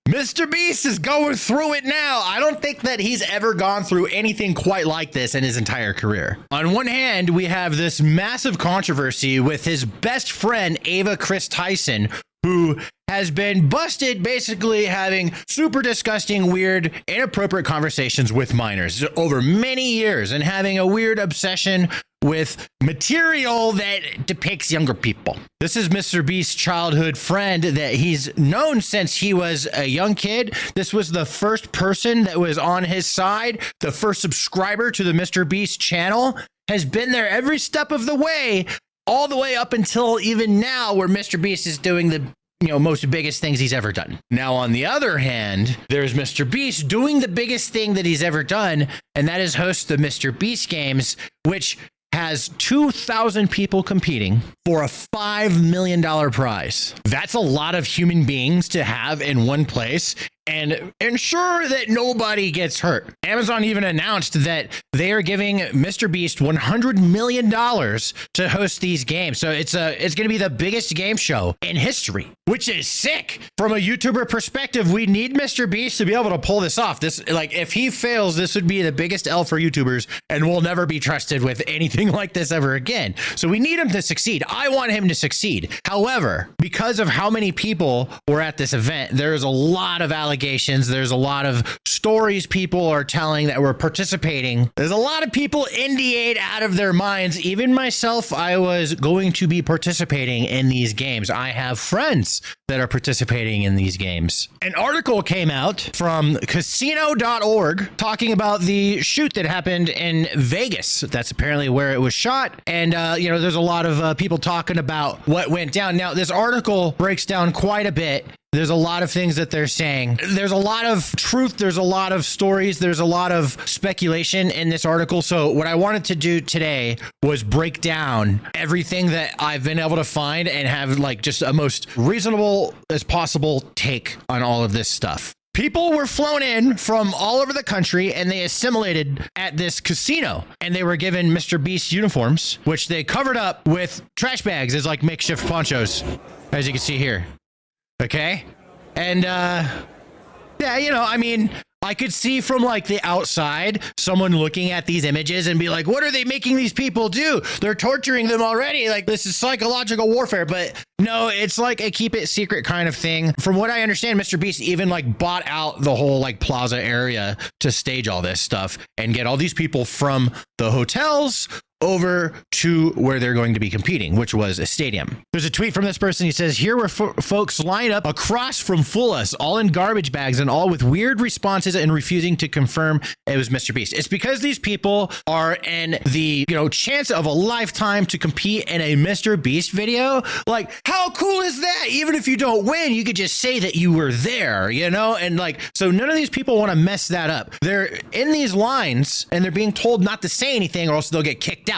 MrBeast is going through it now. I don't think that he's ever gone through anything quite like this in his entire career. On one hand, we have this massive controversy with his best friend, Ava Chris Tyson, who has been busted basically having super disgusting, weird, inappropriate conversations with minors over many years and having a weird obsession with material that depicts younger people. This is MrBeast's childhood friend that he's known since he was a young kid. This was the first person that was on his side. The first subscriber to the MrBeast channel has been there every step of the way, all the way up until even now, where MrBeast is doing the most biggest things he's ever done. Now, on the other hand, there's MrBeast doing the biggest thing that he's ever done, and that is host the MrBeast Games, which has 2,000 people competing for a $5 million prize. That's a lot of human beings to have in one place and ensure that nobody gets hurt. Amazon even announced that they are giving MrBeast $100 million to host these games. So it's going to be the biggest game show in history, which is sick. From a YouTuber perspective, we need MrBeast to be able to pull this off. This, like, if he fails, this would be the biggest L for YouTubers, and we'll never be trusted with anything like this ever again. So we need him to succeed. I want him to succeed. However, because of how many people were at this event, there's a lot of allegations. There's a lot of stories people are telling that were participating. There's a lot of people NDA'd out of their minds. Even myself, I was going to be participating in these games. I have friends that are participating in these games. An article came out from casino.org talking about the shoot that happened in Vegas. That's apparently where it was shot. And, there's a lot of people talking about what went down. Now, this article breaks down quite a bit. There's a lot of things that they're saying. There's a lot of truth. There's a lot of stories. There's a lot of speculation in this article. So what I wanted to do today was break down everything that I've been able to find and have like just a most reasonable as possible take on all of this stuff. People were flown in from all over the country and they assimilated at this casino, and they were given MrBeast uniforms, which they covered up with trash bags as like makeshift ponchos, as you can see here. Okay. And, I could see from like the outside, someone looking at these images and be like, what are they making these people do? They're torturing them already. Like, this is psychological warfare. But no, it's like a keep it secret kind of thing. From what I understand, MrBeast even like bought out the whole like plaza area to stage all this stuff and get all these people from the hotels over to where they're going to be competing, which was a stadium. There's a tweet from this person. He says, here were folks lined up across from Fullas, all in garbage bags and all with weird responses and refusing to confirm it was MrBeast. It's because these people are in the, chance of a lifetime to compete in a MrBeast video. Like, how cool is that? Even if you don't win, you could just say that you were there, and like, so none of these people want to mess that up. They're in these lines and they're being told not to say anything or else they'll get kicked out.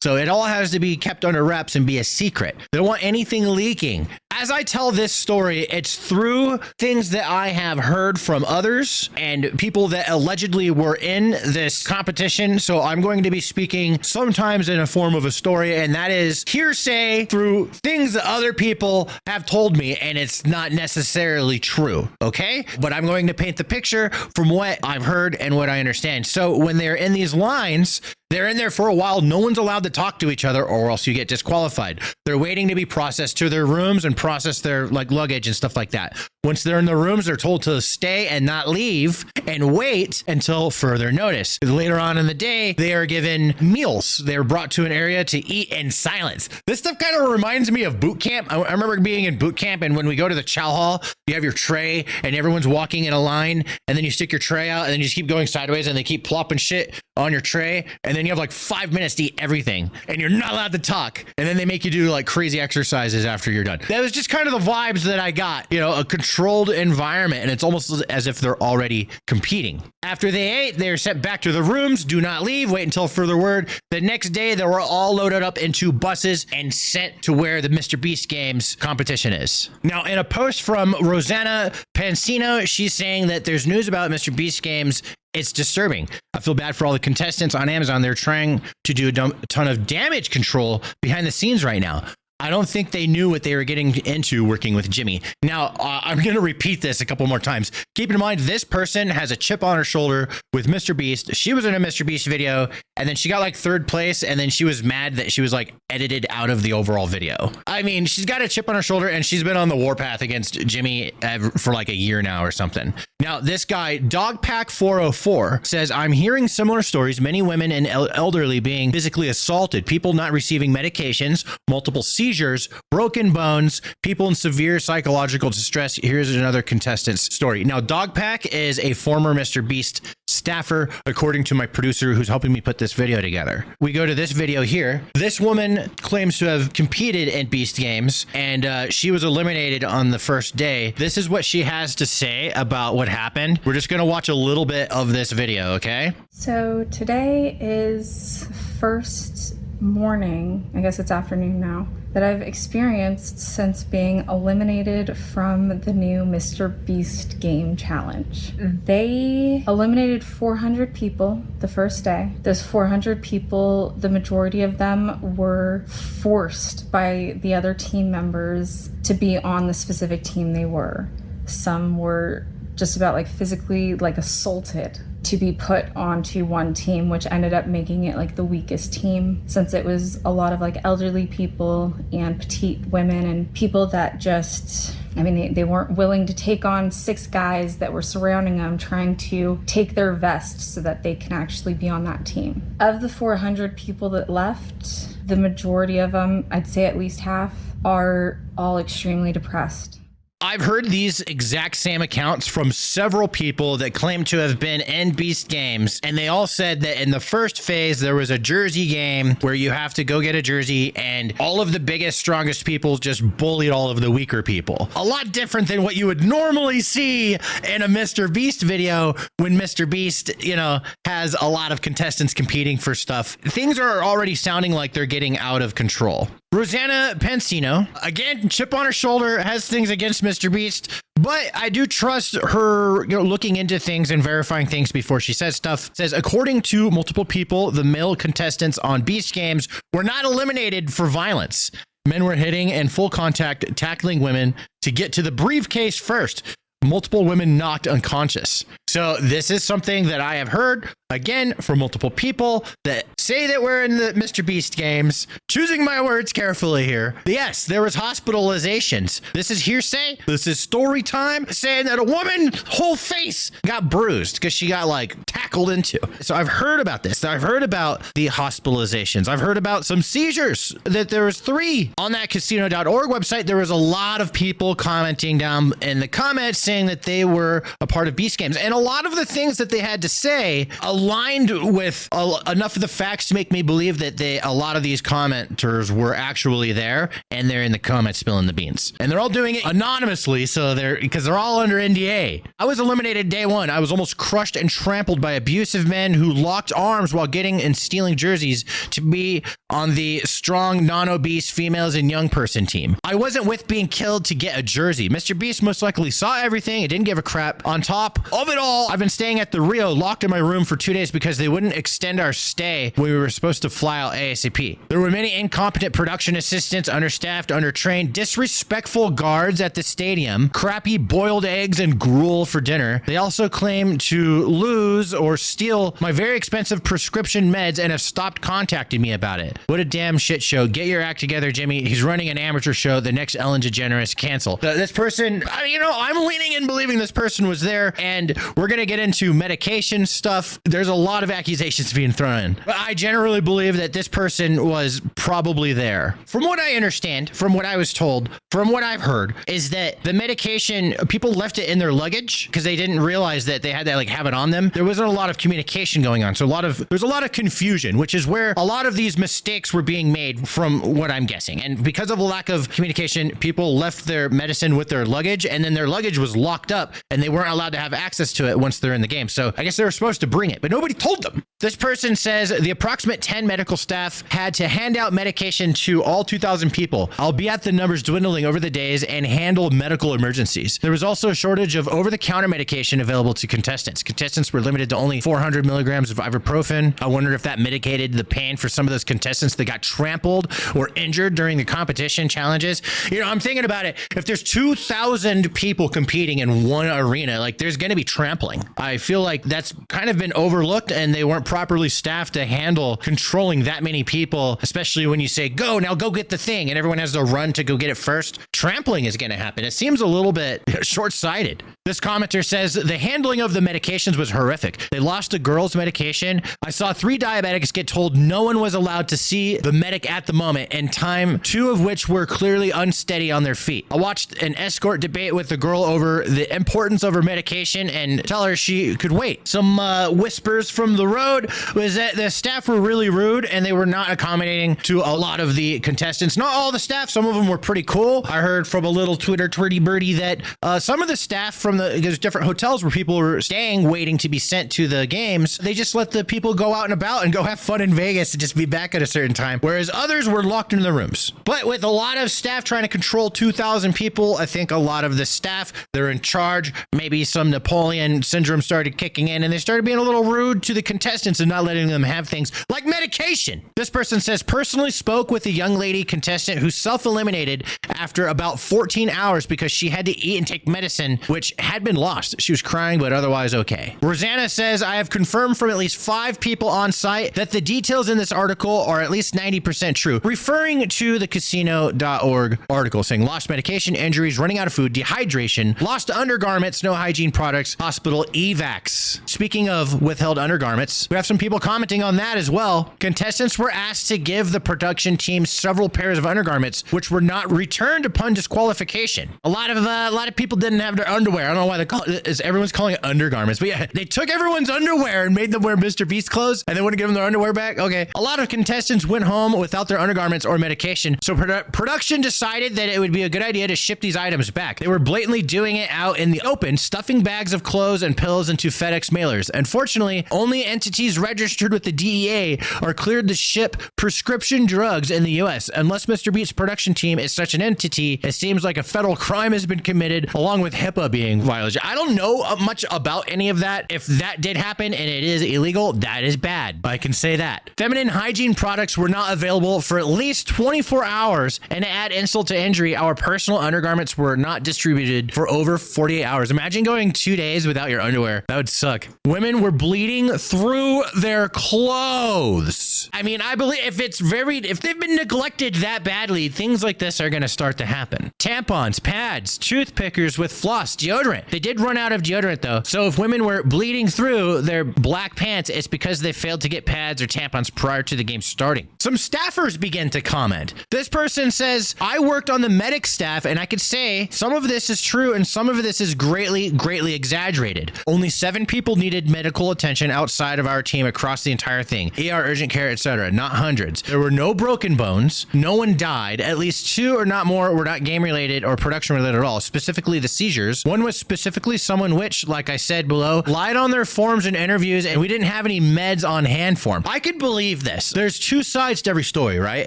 So it all has to be kept under wraps and be a secret. They don't want anything leaking. As I tell this story, it's through things that I have heard from others and people that allegedly were in this competition. So I'm going to be speaking sometimes in a form of a story, and that is hearsay through things that other people have told me, and it's not necessarily true. Okay? But I'm going to paint the picture from what I've heard and what I understand. So when they're in these lines, they're in there for a while. No one's allowed to talk to each other or else you get disqualified. They're waiting to be processed to their rooms and process their like luggage and stuff like that. Once they're in the rooms, they're told to stay and not leave and wait until further notice. Later on in the day, they are given meals. They're brought to an area to eat in silence. This stuff kind of reminds me of boot camp. I remember being in boot camp, and when we go to the chow hall, you have your tray and everyone's walking in a line, and then you stick your tray out and then you just keep going sideways and they keep plopping shit on your tray. And then you have like 5 minutes to eat everything and you're not allowed to talk. And then they make you do like crazy exercises after you're done. That was just kind of the vibes that I got, a controlled environment. And it's almost as if they're already competing. After they ate, they're sent back to the rooms. Do not leave. Wait until further word. The next day, they were all loaded up into buses and sent to where the MrBeast Games competition is. Now, in a post from Rosanna Pansino, she's saying that there's news about MrBeast Games. It's disturbing. I feel bad for all the contestants on Amazon. They're trying to do a ton of damage control behind the scenes right now. I don't think they knew what they were getting into working with Jimmy. Now, I'm going to repeat this a couple more times. Keep in mind, this person has a chip on her shoulder with MrBeast. She was in a MrBeast video, and then she got like 3rd place, and then she was mad that she was like edited out of the overall video. I mean, she's got a chip on her shoulder, and she's been on the warpath against Jimmy for like a year now or something. Now, this guy, Dogpack404, says, I'm hearing similar stories, many women and elderly being physically assaulted, people not receiving medications, multiple seizures, broken bones, people in severe psychological distress. Here's another contestant's story. Now, Dogpack is a former MrBeast staffer, according to my producer who's helping me put this video together. We go to this video here. This woman claims to have competed in Beast Games, and she was eliminated on the first day. This is what she has to say about what happened. We're just going to watch a little bit of this video, okay? So today is first morning, I guess it's afternoon now, that I've experienced since being eliminated from the new MrBeast game challenge. They eliminated 400 people the first day. Those 400 people, the majority of them were forced by the other team members to be on the specific team they were. Some were just about like physically like assaulted to be put onto one team, which ended up making it like the weakest team, since it was a lot of like elderly people and petite women and people that just, I mean, they weren't willing to take on 6 guys that were surrounding them trying to take their vest so that they can actually be on that team. Of the 400 people that left, the majority of them, I'd say at least half, are all extremely depressed. I've heard these exact same accounts from several people that claim to have been in Beast Games, and they all said that in the first phase there was a jersey game where you have to go get a jersey, and all of the biggest, strongest people just bullied all of the weaker people. A lot different than what you would normally see in a MrBeast video when MrBeast, you know, has a lot of contestants competing for stuff. Things are already sounding like they're getting out of control. Rosanna Pensino, again, chip on her shoulder, has things against MrBeast, but I do trust her, you know, looking into things and verifying things before she says stuff. Says, according to multiple people, the male contestants on Beast Games were not eliminated for violence. Men were hitting and full contact, tackling women to get to the briefcase first. Multiple women knocked unconscious. So this is something that I have heard, again, from multiple people that say that we're in the MrBeast games. Choosing my words carefully here. Yes, there was hospitalizations. This is hearsay. This is story time, saying that a woman whole face got bruised because she got like tackled into. So I've heard about this. I've heard about the hospitalizations. I've heard about some seizures, that there was 3 on that casino.org website. There was a lot of people commenting down in the comments saying that they were a part of Beast Games. And a lot of the things that they had to say aligned with enough of the facts to make me believe that a lot of these commenters were actually there, and they're in the comments spilling the beans. And they're all doing it anonymously, so because they're all under NDA. I was eliminated day 1. I was almost crushed and trampled by abusive men who locked arms while getting and stealing jerseys to be on the strong, non-obese females and young person team. I wasn't with being killed to get a jersey. MrBeast most likely saw everything. It didn't give a crap. On top of it all, I've been staying at the Rio, locked in my room for 2 days because they wouldn't extend our stay when we were supposed to fly out ASAP. There were many incompetent production assistants, understaffed, undertrained, disrespectful guards at the stadium, crappy boiled eggs and gruel for dinner. They also claim to lose or steal my very expensive prescription meds and have stopped contacting me about it. What a damn shit show. Get your act together, Jimmy. He's running an amateur show. The next Ellen DeGeneres. Cancel. This person, you know, I'm leaning in believing this person was there, and we're going to get into medication stuff. There's a lot of accusations being thrown in, but I generally believe that this person was probably there. From what I understand, from what I was told, from what I've heard, is that the medication, people left it in their luggage because they didn't realize that they had to like have it on them. There wasn't a lot of communication going on. So there's a lot of confusion, which is where a lot of these mistakes were being made, from what I'm guessing. And because of a lack of communication, people left their medicine with their luggage, and then their luggage was locked up and they weren't allowed to have access to it once they're in the game. So I guess they were supposed to bring it, but nobody told them. This person says the approximate 10 medical staff had to hand out medication to all 2,000 people, albeit the numbers dwindling over the days, and handle medical emergencies. There was also a shortage of over-the-counter medication available to contestants. Contestants were limited to only 400 milligrams of ibuprofen. I wonder if that mitigated the pain for some of those contestants that got trampled or injured during the competition challenges. You know, I'm thinking about it. If there's 2,000 people competing in one arena, like there's going to be trampling. I feel like that's kind of been overlooked, and they weren't properly staffed to handle controlling that many people, especially when you say, go, now go get the thing, and everyone has to run to go get it first. Trampling is going to happen. It seems a little bit short-sighted. This commenter says the handling of the medications was horrific. They lost a girl's medication. I saw 3 diabetics get told no one was allowed to see the medic at the moment, and time 2 of which were clearly unsteady on their feet. I watched an escort debate with the girl over the importance of her medication and tell her she could wait. Some whispers from the road was that the staff were really rude and they were not accommodating to a lot of the contestants. Not all the staff, some of them were pretty cool. I heard from a little Twitter twitty birdie that some of the staff from there's different hotels where people were staying waiting to be sent to the games. They just let the people go out and about and go have fun in Vegas and just be back at a certain time, whereas others were locked in the rooms. But with a lot of staff trying to control 2,000 people, I think a lot of the staff, they're in charge. Maybe some Napoleon syndrome started kicking in and they started being a little rude to the contestants and not letting them have things like medication. This person says, personally spoke with a young lady contestant who self-eliminated after about 14 hours because she had to eat and take medicine, which had been lost. She was crying, but otherwise okay. Rosanna says, I have confirmed from at least 5 people on site that the details in this article are at least 90% true, referring to the casino.org article saying lost medication, injuries, running out of food, dehydration, lost undergarments, no hygiene products, hospital evacs. Speaking of withheld undergarments, we have some people commenting on that as well. Contestants were asked to give the production team several pairs of undergarments, which were not returned upon disqualification. A lot of people didn't have their underwear. I don't know why they call it, everyone's calling it undergarments, but yeah, they took everyone's underwear and made them wear MrBeast clothes and they wouldn't give them their underwear back. Okay. A lot of contestants went home without their undergarments or medication, so production decided that it would be a good idea to ship these items back. They were blatantly doing it out in the open, stuffing bags of clothes and pills into FedEx mailers. Unfortunately, only entities registered with the DEA are cleared to ship prescription drugs in the US. Unless MrBeast's production team is such an entity, it seems like a federal crime has been committed, along with HIPAA being violated. I don't know much about any of that. If that did happen and it is illegal, that is bad. I can say that. Feminine hygiene products were not available for at least 24 hours, and to add insult to injury, our personal undergarments were not distributed for over 48 hours. Imagine going 2 days without your underwear. That would suck. Women were bleeding through their clothes. I mean, I believe if they've been neglected that badly, things like this are going to start to happen. Tampons, pads, toothpickers with floss, deodorant. They did run out of deodorant though. So if women were bleeding through their black pants, it's because they failed to get pads or tampons prior to the game starting. Some staffers begin to comment. This person says, I worked on the medic staff and I could say some of this is true and some of this is greatly exaggerated. Only 7 people needed medical attention outside of our team across the entire thing. ER, urgent care, etc. Not hundreds. There were no broken bones. No one died. At least 2 or not more were not game related or production related at all. Specifically the seizures. One was specifically someone which, like I said below, lied on their forms and interviews, and we didn't have any meds on hand for them. I could believe this. There's 2 sides to every story, right?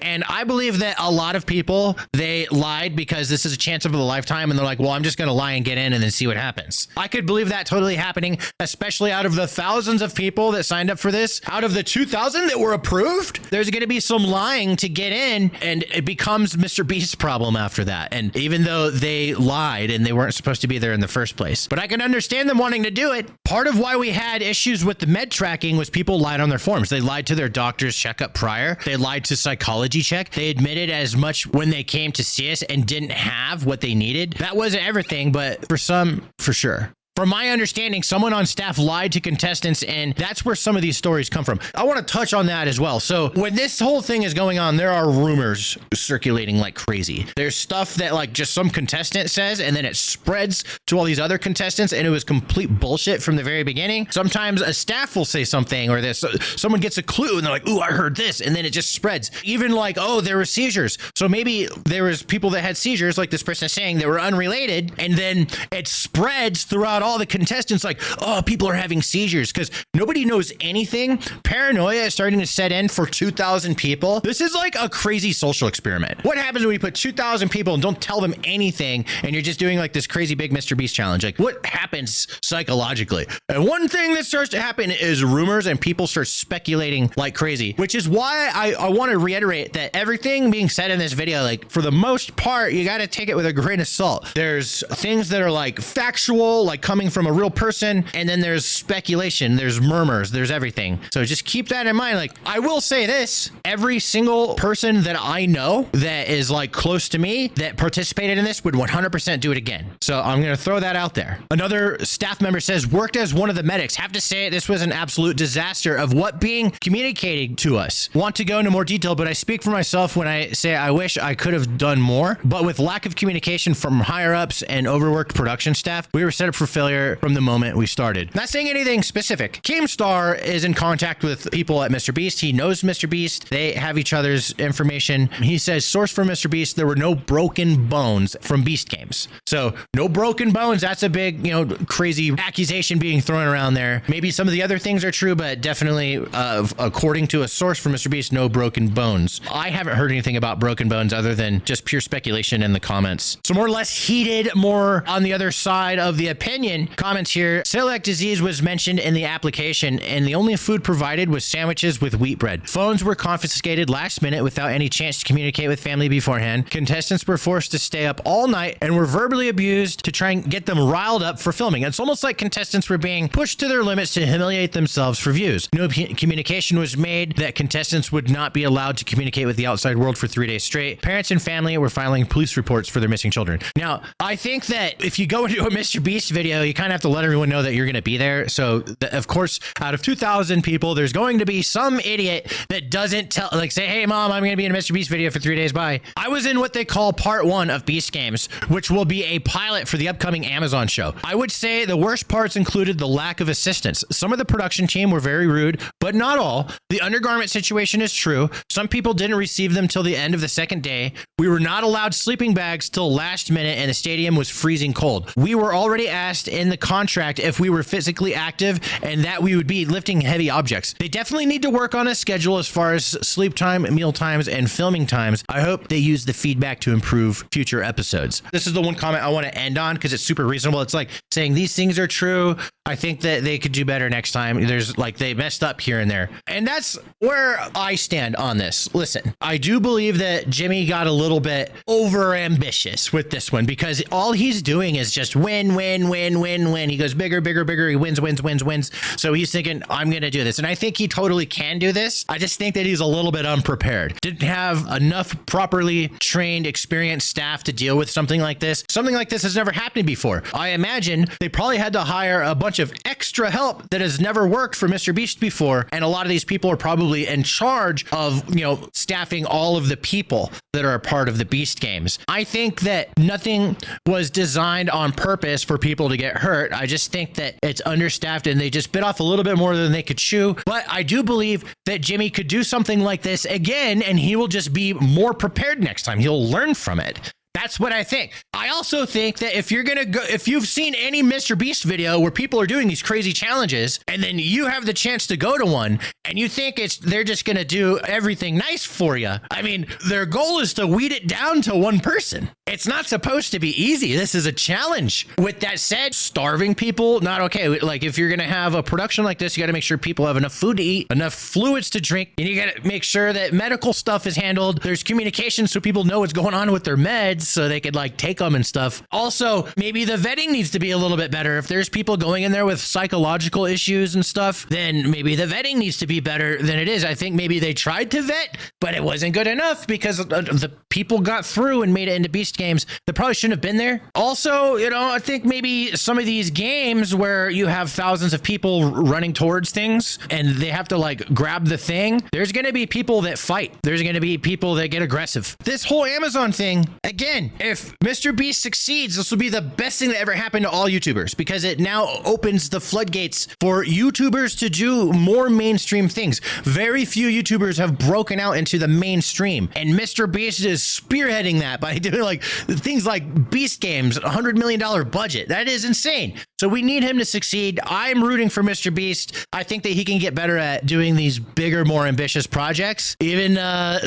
And I believe that a lot of people, they lied because this is a chance of a lifetime, and they're like, well, I'm just going to lie and get in and then see what happens. I could believe that totally happening, especially out of the thousands of people that signed up for this. Out of the 2,000 that were approved, there's going to be some lying to get in, and it becomes MrBeast's problem after that. And even though they lied and they weren't supposed to be there in the first place, but I can understand them wanting to do it. Part of why we had issues with the med tracking was people lied on their forms. They lied to their doctor's checkup prior. They lied to psychology check. They admitted as much when they came to see us and didn't have what they needed. That wasn't everything, but for some, for sure. From my understanding, someone on staff lied to contestants, and that's where some of these stories come from. I want to touch on that as well. So when this whole thing is going on, there are rumors circulating like crazy. There's stuff that like just some contestant says, and then it spreads to all these other contestants, and it was complete bullshit from the very beginning. Sometimes a staff will say something, or this someone gets a clue, and they're like, ooh, I heard this, and then it just spreads. Even like, oh, there were seizures. So maybe there was people that had seizures, like this person is saying, that were unrelated, and then it spreads throughout all all the contestants like, oh, people are having seizures because nobody knows anything. Paranoia is starting to set in for 2,000 people. This is like a crazy social experiment. What happens when we put 2,000 people and don't tell them anything and you're just doing like this crazy big MrBeast challenge? Like, what happens psychologically? And one thing that starts to happen is rumors and people start speculating like crazy, which is why I want to reiterate that everything being said in this video, like for the most part, you got to take it with a grain of salt. There's things that are like factual, like coming from a real person, and then there's speculation, there's murmurs, there's everything. So just keep that in mind. Like, I will say this, every single person that I know that is like close to me that participated in this would 100% do it again. So I'm going to throw that out there. Another staff member says, worked as one of the medics. Have to say this was an absolute disaster of what being communicated to us. Want to go into more detail, but I speak for myself when I say I wish I could have done more, but with lack of communication from higher ups and overworked production staff, we were set up for failure from the moment we started. Not saying anything specific. Keemstar is in contact with people at MrBeast. He knows MrBeast. They have each other's information. He says, source for MrBeast, there were no broken bones from Beast Games. So no broken bones. That's a big, crazy accusation being thrown around there. Maybe some of the other things are true, but definitely according to a source for MrBeast, no broken bones. I haven't heard anything about broken bones other than just pure speculation in the comments. So more or less heated, more on the other side of the opinion comments here. Celiac disease was mentioned in the application and the only food provided was sandwiches with wheat bread. Phones were confiscated last minute without any chance to communicate with family beforehand. Contestants were forced to stay up all night and were verbally abused to try and get them riled up for filming. It's almost like contestants were being pushed to their limits to humiliate themselves for views. No communication was made that contestants would not be allowed to communicate with the outside world for 3 days straight. Parents and family were filing police reports for their missing children. Now, I think that if you go into a MrBeast video, you kind of have to let everyone know that you're going to be there. So, of course, out of 2,000 people, there's going to be some idiot that doesn't say, hey, mom, I'm going to be in a MrBeast video for 3 days. Bye. I was in what they call part 1 of Beast Games, which will be a pilot for the upcoming Amazon show. I would say the worst parts included the lack of assistance. Some of the production team were very rude, but not all. The undergarment situation is true. Some people didn't receive them till the end of the second day. We were not allowed sleeping bags till last minute and the stadium was freezing cold. We were already asked in the contract if we were physically active and that we would be lifting heavy objects. They definitely need to work on a schedule as far as sleep time, meal times, and filming times. I hope they use the feedback to improve future episodes. This is the one comment I want to end on because it's super reasonable. It's like saying these things are true. I think that they could do better next time. There's like they messed up here and there. And that's where I stand on this. Listen, I do believe that Jimmy got a little bit over ambitious with this one because all he's doing is just win, win, win, win, win. He goes bigger, bigger, bigger. He wins, wins, wins, wins. So he's thinking, I'm going to do this. And I think he totally can do this. I just think that he's a little bit unprepared. Didn't have enough properly trained, experienced staff to deal with something like this. Something like this has never happened before. I imagine they probably had to hire a bunch of extra help that has never worked for MrBeast before. And a lot of these people are probably in charge of, staffing all of the people that are a part of the Beast Games. I think that nothing was designed on purpose for people to get hurt. I just think that it's understaffed and they just bit off a little bit more than they could chew. But I do believe that Jimmy could do something like this again, and he will just be more prepared next time. He'll learn from it. That's what I think. I also think that if you've seen any MrBeast video where people are doing these crazy challenges and then you have the chance to go to one and you think they're just going to do everything nice for you. I mean, their goal is to weed it down to one person. It's not supposed to be easy. This is a challenge. With that said, starving people, not okay. Like if you're going to have a production like this, you got to make sure people have enough food to eat, enough fluids to drink, and you got to make sure that medical stuff is handled. There's communication so people know what's going on with their meds so they could take them and stuff. Also, maybe the vetting needs to be a little bit better. If there's people going in there with psychological issues and stuff, then maybe the vetting needs to be better than it is. I think maybe they tried to vet, but it wasn't good enough because the people got through and made it into Beast Games that probably shouldn't have been there. Also, I think maybe some of these games where you have thousands of people running towards things and they have to grab the thing, there's going to be people that fight. There's going to be people that get aggressive. This whole Amazon thing, again, again, if Mr. Beast succeeds, this will be the best thing that ever happened to all YouTubers because it now opens the floodgates for YouTubers to do more mainstream things. Very few YouTubers have broken out into the mainstream, and Mr. Beast is spearheading that by doing like things like Beast Games, $100 million budget. That is insane. So we need him to succeed. I'm rooting for Mr. Beast. I think that he can get better at doing these bigger, more ambitious projects. Even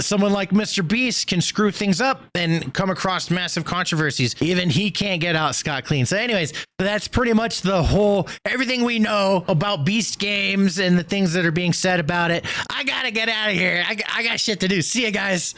someone like Mr. Beast can screw things up and come across massive controversies. Even he can't get out scot-clean. So anyways, that's pretty much the whole, everything we know about Beast Games and the things that are being said about it. I gotta get out of here. I got shit to do. See you guys.